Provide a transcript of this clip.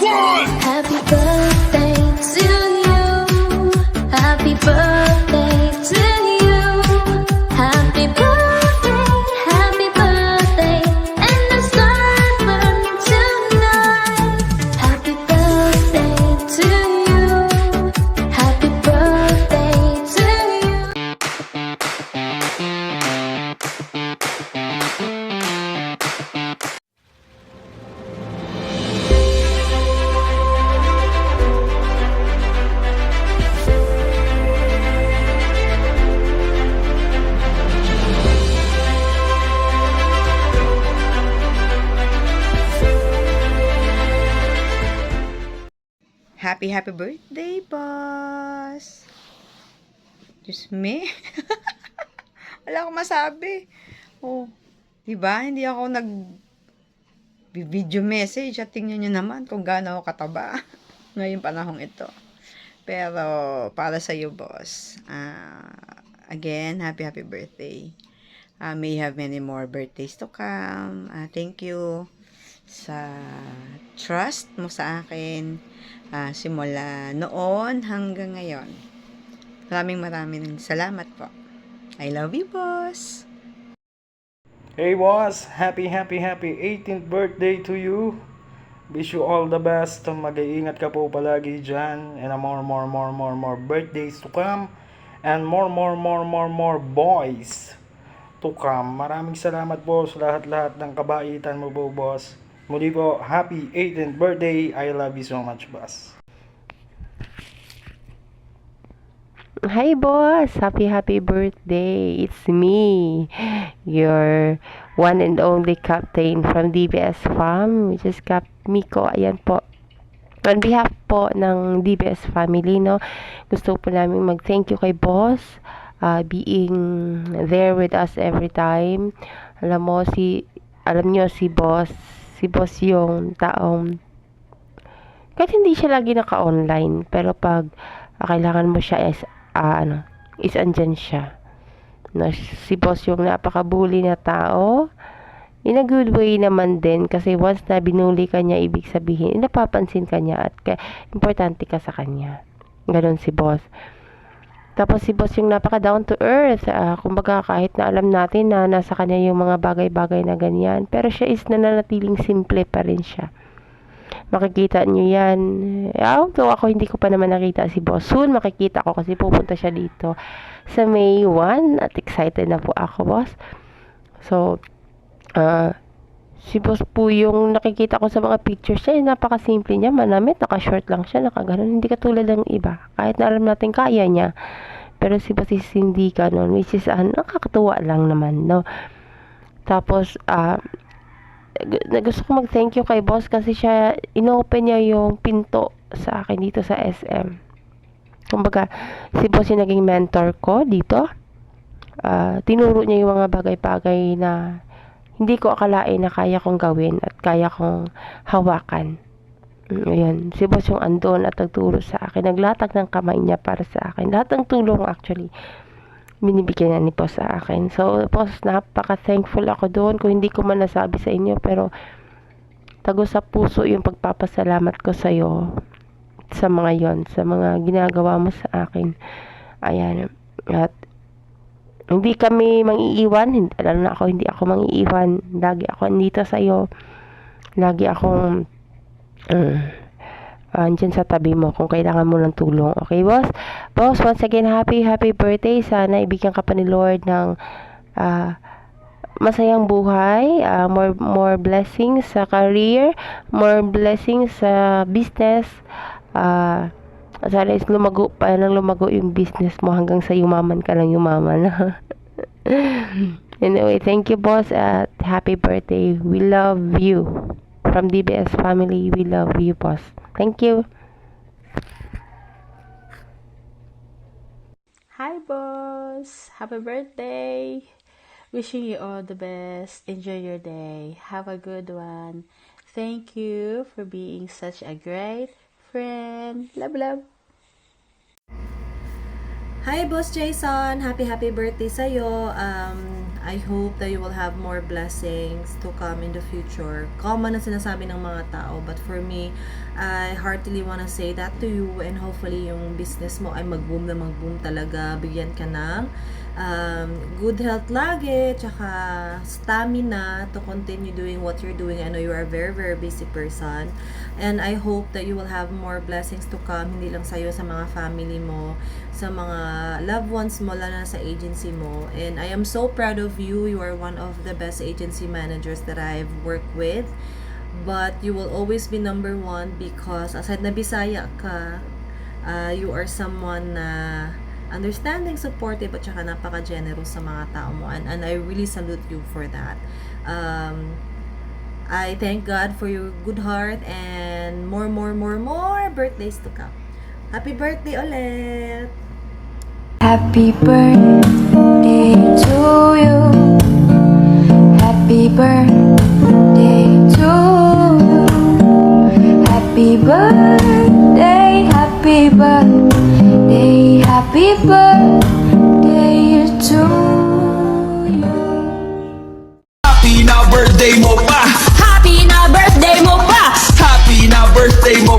one! Happy birthday to you. Happy birthday to you. Happy birthday, happy birthday. And the sun burning tonight. Happy birthday to you. Happy birthday to you. Happy birthday, boss! Diyos me. Wala akong masabi. Oh, diba? Hindi ako video message at tingnan nyo naman kung gaano ako kataba ngayong panahong ito. Pero, para sa iyo, boss. Again, happy birthday. May you have many more birthdays to come. Thank you sa trust mo sa akin simula noon hanggang ngayon. Maraming salamat po. I love you, boss. Hey boss, happy 18th birthday to you. Wish you all the best. Mag-iingat ka po palagi dyan. And more birthdays to come. And more boys to come. Maraming salamat po sa lahat ng kabaitan mo po, boss. Muli po, happy 18th birthday. I love you so much, boss. Hi boss, happy birthday. It's me, your one and only captain from DBS Farm, which is Cap Miko. Ayan po. On behalf po ng DBS family, no, gusto po namin mag-thank you kay boss, being there with us every time. Alam nyo si boss yung taong kahit hindi siya lagi naka-online, pero pag kailangan mo siya is andyan siya. No, si boss yung napaka-bully na tao. In a good way naman din, kasi once na binuli ka niya, ibig sabihin, napapansin ka niya at importante ka sa kanya. Ganon si boss. Tapos si boss yung napaka down to earth. Kumbaga kahit na alam natin na nasa kanya yung mga bagay-bagay na ganyan, pero siya is nananatiling simple pa rin siya. Makikita nyo yan. Although ako hindi ko pa naman nakita si boss. Soon makikita ko kasi pupunta siya dito sa May 1 at excited na po ako, boss. So, si boss po yung nakikita ko sa mga pictures niya, napaka-simple niya, manamit, naka-short lang siya, naka-ganon, hindi katulad ng iba. Kahit na alam natin kaya niya. Pero si boss is hindi ganon, which is nakakatuwa lang naman, no? Tapos, gusto ko mag-thank you kay boss kasi siya, inopen niya yung pinto sa akin dito sa SM. Kumbaga, si boss yung naging mentor ko dito. Tinuro niya yung mga bagay-bagay na hindi ko akalain na kaya kong gawin at kaya kong hawakan. Ayan, si boss yung andon at nagturo sa akin. Naglatag ng kamay niya para sa akin. Lahat ng tulong actually binibigyan niya ni boss sa akin. So, boss, napaka-thankful ako doon. Kung hindi ko man nasabi sa inyo, pero tago sa puso yung pagpapasalamat ko sa iyo sa mga yon, sa mga ginagawa mo sa akin. Ayan. At hindi kami mangiiwan. Lalo na ako, hindi ako mangiiwan. Lagi ako andito sa iyo. Lagi akong andyan sa tabi mo kung kailangan mo ng tulong. Okay, boss? Boss, once again, happy birthday. Sana ibigyan ka pa ni Lord ng masayang buhay, more blessings sa career, more blessings sa business. Sana is lumago yung business mo hanggang sa yumaman ka lang yumaman. Anyway, thank you, boss, at happy birthday. We love you. From DBS family, we love you, boss. Thank you. Hi, boss. Happy birthday. Wishing you all the best. Enjoy your day. Have a good one. Thank you for being such a great friend. Love. Hi, Boss Jason! Happy birthday sa'yo. I hope that you will have more blessings to come in the future. Common na sinasabi ng mga tao, but for me, I heartily wanna say that to you, and hopefully yung business mo ay mag-boom na mag-boom talaga. Bigyan ka ng good health lagi, tsaka stamina to continue doing what you're doing. I know you are a very, very busy person, and I hope that you will have more blessings to come, hindi lang sa'yo, sa mga family mo, sa mga loved ones mo, lalo na sa agency mo. And I am so proud of you. You are one of the best agency managers that I've worked with. But you will always be number one because aside na Bisaya ka, you are someone na understanding, supportive, at saka napaka-generous sa mga tao mo. And I really salute you for that. I thank God for your good heart and more birthdays to come. Happy birthday ulit! Happy birthday to you. Happy birthday to you. Happy birthday, happy birthday, happy birthday to you. Happy na birthday mo pa! Happy na birthday mo pa! Happy na birthday mo